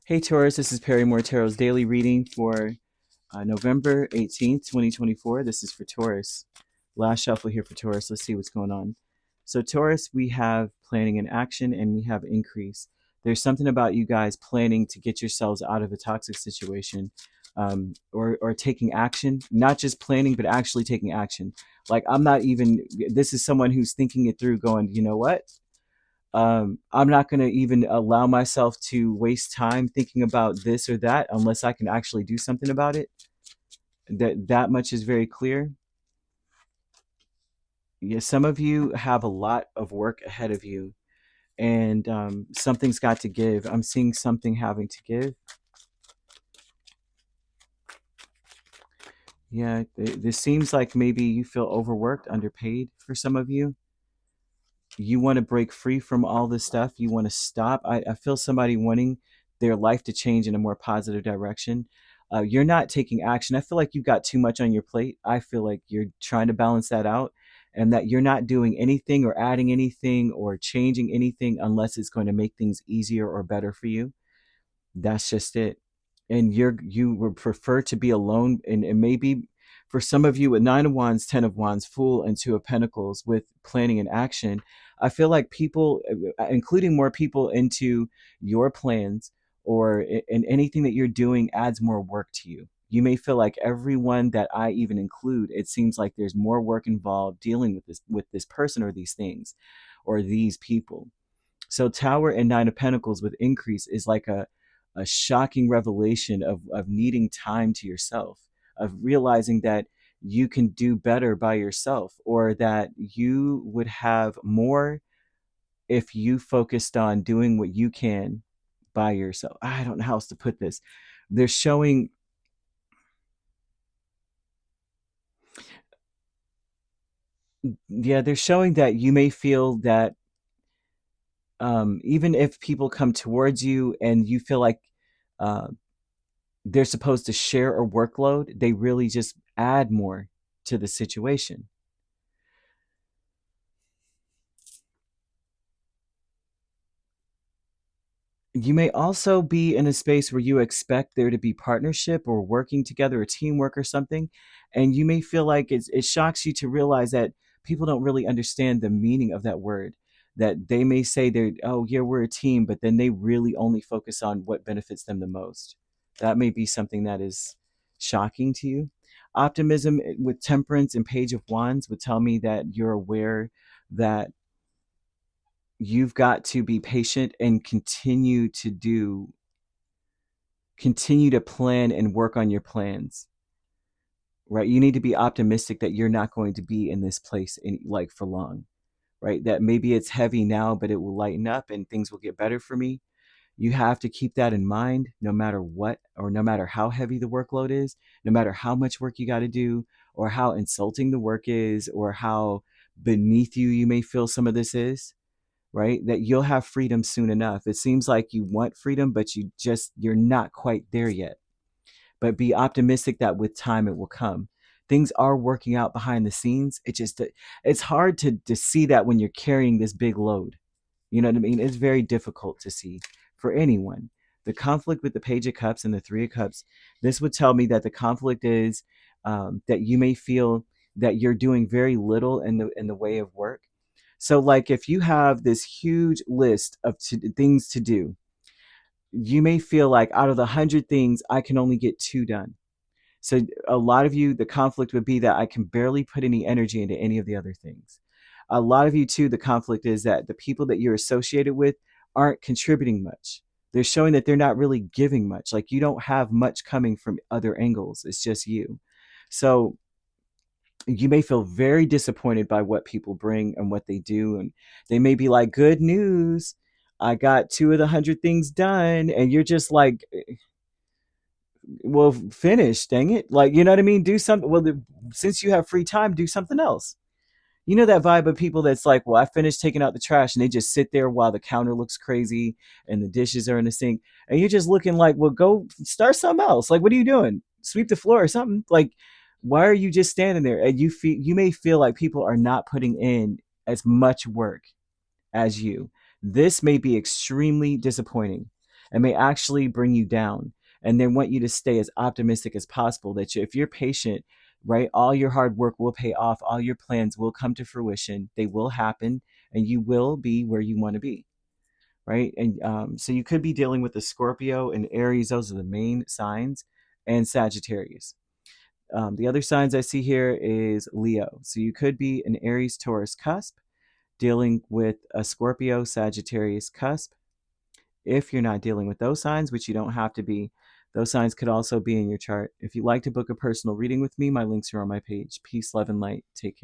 Hey Taurus, this is Perrymore Tarot's daily reading for November 18th, 2024. This is for Taurus. Last shuffle here for Taurus. Let's see what's going on. So Taurus, we have planning and action and we have increase. There's something about you guys planning to get yourselves out of a toxic situation, or taking action, not just planning, but actually taking action. Like this is someone who's thinking it through going, you know what? I'm not going to even allow myself to waste time thinking about this or that unless I can actually do something about it. That much is very clear. Yeah, some of you have a lot of work ahead of you, and something's got to give. I'm seeing something having to give. Yeah, this seems like maybe you feel overworked, underpaid for some of you. You want to break free from all this stuff. You want to stop. I feel somebody wanting their life to change in a more positive direction. You're not taking action. I feel like you've got too much on your plate. I feel like you're trying to balance that out, and that you're not doing anything or adding anything or changing anything unless it's going to make things easier or better for you. That's just it. And you would prefer to be alone, and maybe for some of you with Nine of Wands, Ten of Wands, Fool, and Two of Pentacles with planning and action. I feel like people, including more people into your plans or in anything that you're doing, adds more work to you. You may feel like everyone that I even include, it seems like there's more work involved dealing with this person or these things or these people. So Tower and Nine of Pentacles with increase is like a shocking revelation of needing time to yourself, of realizing that you can do better by yourself, or that you would have more if you focused on doing what you can by yourself. I don't know how else to put this. They're showing, yeah, they're showing that you may feel that even if people come towards you and you feel like uh, they're supposed to share a workload, they really just add more to the situation. You may also be in a space where you expect there to be partnership or working together or teamwork or something. And you may feel like it shocks you to realize that people don't really understand the meaning of that word. That they may say they're, oh, yeah, we're a team, but then they really only focus on what benefits them the most. That may be something that is shocking to you. Optimism with Temperance and Page of Wands would tell me that you're aware that you've got to be patient and continue to plan and work on your plans, right? You need to be optimistic that you're not going to be in this place like for long, right? That maybe it's heavy now, but it will lighten up and things will get better for me. You have to keep that in mind no matter what, or no matter how heavy the workload is, no matter how much work you got to do, or how insulting the work is, or how beneath you may feel some of this is, right? That you'll have freedom soon enough. It seems like you want freedom, but you're not quite there yet. But be optimistic that with time it will come. Things are working out behind the scenes. It's hard to see that when you're carrying this big load. You know what I mean? It's very difficult to see for anyone. The conflict with the Page of Cups and the Three of Cups, this would tell me that the conflict is that you may feel that you're doing very little in the way of work. So, like, if you have this huge list of things to do, you may feel like out of the 100 things, I can only get two done. So, a lot of you, the conflict would be that I can barely put any energy into any of the other things. A lot of you, too, the conflict is that the people that you're associated with aren't contributing much. They're showing that they're not really giving much. Like, you don't have much coming from other angles. It's just you. So, you may feel very disappointed by what people bring and what they do, and they may be like, good news, I got two of the 100 things done, and you're just like, well, finish, dang it. Like, you know what I mean? Do something. Well, since you have free time, do something else. You know that vibe of people that's like, well, I finished taking out the trash, and they just sit there while the counter looks crazy and the dishes are in the sink, and you're just looking like, well, go start something else. Like, what are you doing? Sweep the floor or something. Like, why are you just standing there? And you may feel like people are not putting in as much work as you. This may be extremely disappointing. and may actually bring you down. And they want you to stay as optimistic as possible, that if you're patient, right, all your hard work will pay off, all your plans will come to fruition, they will happen, and you will be where you want to be, right? And so you could be dealing with the Scorpio and Aries. Those are the main signs, and Sagittarius. The other signs I see here is Leo. So you could be an Aries Taurus cusp dealing with a Scorpio Sagittarius cusp. If you're not dealing with those signs, which you don't have to be, those signs could also be in your chart. If you'd like to book a personal reading with me, my links are on my page. Peace, love, and light. Take care.